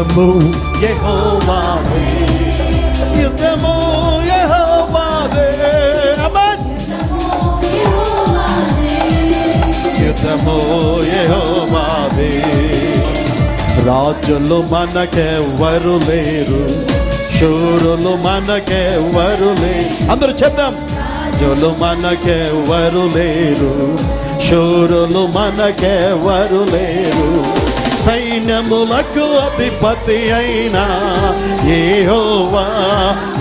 యుద్ధము యెహోవాదే, యుద్ధము యెహోవాదే, ఆమేన్. యుద్ధము యెహోవాదే. రాజులు మనకెవ్వరు లేరు, శూరులు మనకెవ్వరు లేరు. అందరూ చెప్దాం. రాజులు మనకెవ్వరు లేరు, శూరులు మనకెవ్వరు లేరు. సైన్యములకు అధిపతి అయినా యెహోవా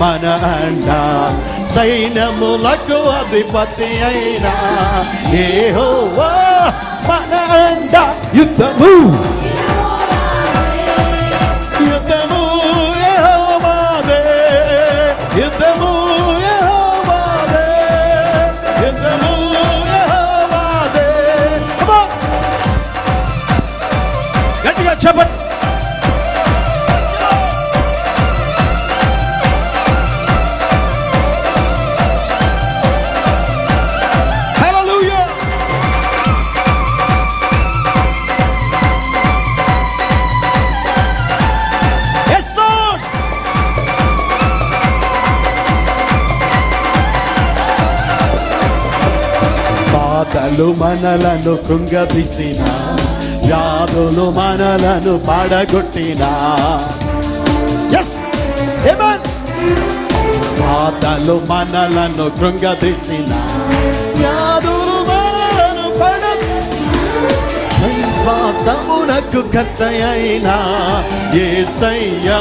మన అండ. సైన్యములకు అధిపతి అయినా యెహోవా మన అండ. యుద్ధము యుద్ధము యెహోవాదే, యుద్ధము యెహోవాదే, యుద్ధము యెహోవాదే. గట్టిగా చెప్పండి. హల్లెలూయా. Yes Lord. బాధలు మనలను కృంగదీసిన, వ్యాధులు మనలను పడగొట్టినా. yes amen. బాధలు మనలను కృంగదీసిన, వ్యాధులు మనలను విశ్వాసమునకు కర్తయైన యేసయ్యా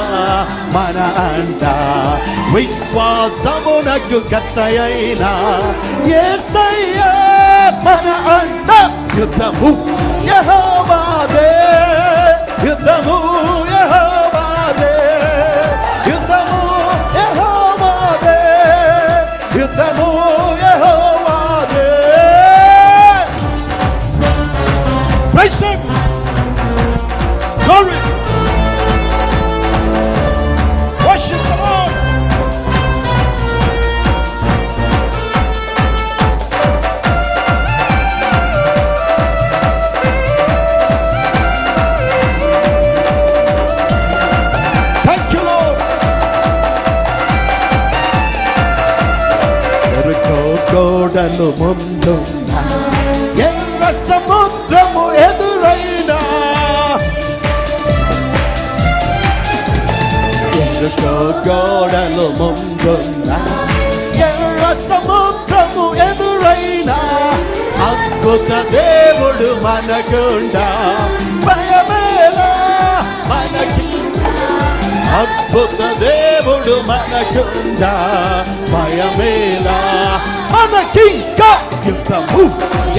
మన అండ. విశ్వాసమునకు కర్తయైన యేసయ్యా మన అండ. యుద్ధము యెహోవాదే, యుద్ధము యెహోవాదే, యుద్ధము యెహోవాదే, యుద్ధము యెహోవాదే. Praise him. Glory. Worship the Lord. Thank you, Lord. ఎరుకో గోడలు ముందున్న, ఎర్ర సముద్రము ఎదురైనా, ఎరుకో గోడలు ముందున్న, ఎర్ర సముద్రము ఎదురైనా, అద్భుత దేవుడు మనకుండా, భయమేలా మనకి. అద్భుత దేవుడు మనకుండా, భయమేలా మనకింకా. యుద్ధము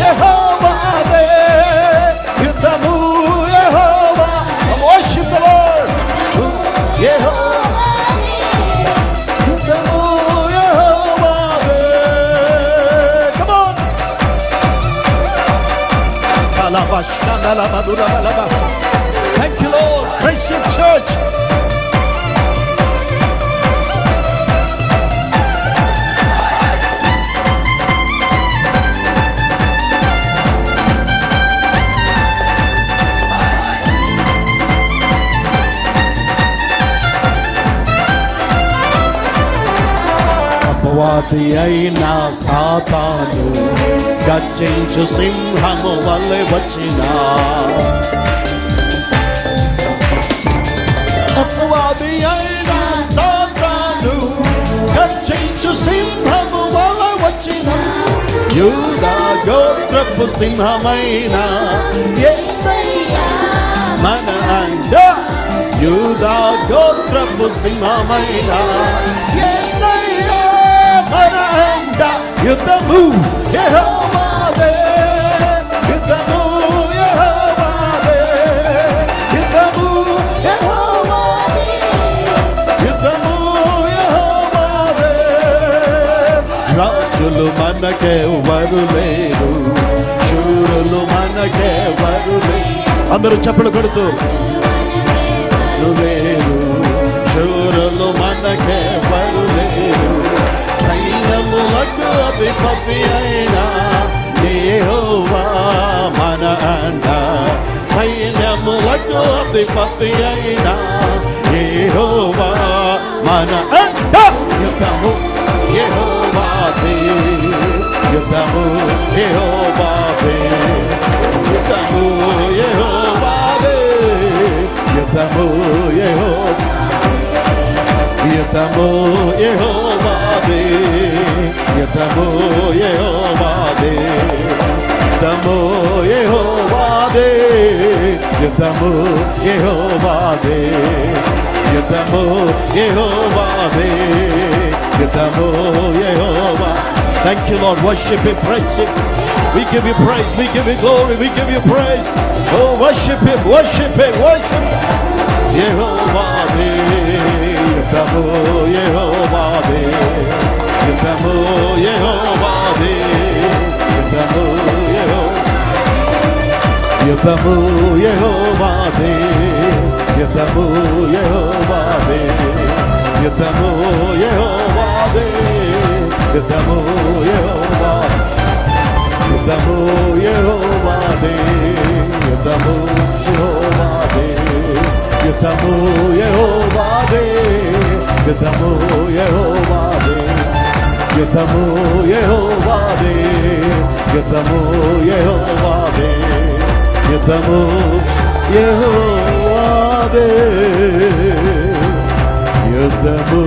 యెహోవాదే, యుద్ధము యెహోవా. Worship the Lord. యెహోవా, యుద్ధము యెహోవాదే. Come on. Kalaba shandala madura balaba. Thank you Lord. Praise you church. అపవాది అయిన సాతాను గర్జించు సింహము వలె వచ్చిన, అపవాది అయిన సాతాను గర్జించు సింహము వలె వచ్చిన, యూదా గోత్రపు సింహమైన యేసయ్యా మన అండ. యూదా గోత్రపు సింహమైన యేసయ్యా మన అండ. యుద్ధము యెహోవాదే, యుద్ధము యెహోవాదే, యుద్ధము యెహోవాదే, యుద్ధము యెహోవాదే. రాజులు మనకెవ్వరు లేరు, శూరులు మనకెవ్వరు లేరు. అందరూ చప్పట్లు కొడుతూ లేరు, శూరులు మనకెవ్వరు లేరు. సైన్యములకు అధిపతి అయినా యెహోవా మన అండ. సైన్యములకు అధిపతి అయినా యెహోవా మన అంట యుద్ధము యెహోవాదే యుద్ధము యెహోవాదే యుద్ధము యెహోవాదే యుద్ధము యుద్ధము యెహోవాదే యుద్ధము యెహోవాదే యుద్ధము యెహోవాదే యుద్ధము యెహోవాదే యుద్ధము యెహోవాదే యుద్ధము యెహోవా. Thank you, Lord. Worship Him, praise Him. We give you praise, we give you glory, we give you praise. Oh, worship Him, worship Him, worship Him. యెహోవాదే యుద్ధము యెహోవాదే యుద్ధము యెహోవాదే యుద్ధము యుద్ధము యెహోవాదే యుద్ధము యెహోవాదే యుద్ధము యెహోవాదే యుద్ధము యెహోవాదే యుద్ధము యెహోవాదే యుద్ధము యెహోవాదే యుద్ధము యెహోవాదే యుద్ధము యెహోవాదే యుద్ధము యెహోవాదే యుద్ధము యెహోవాదే యుద్ధము యెహోవాదే యుద్ధము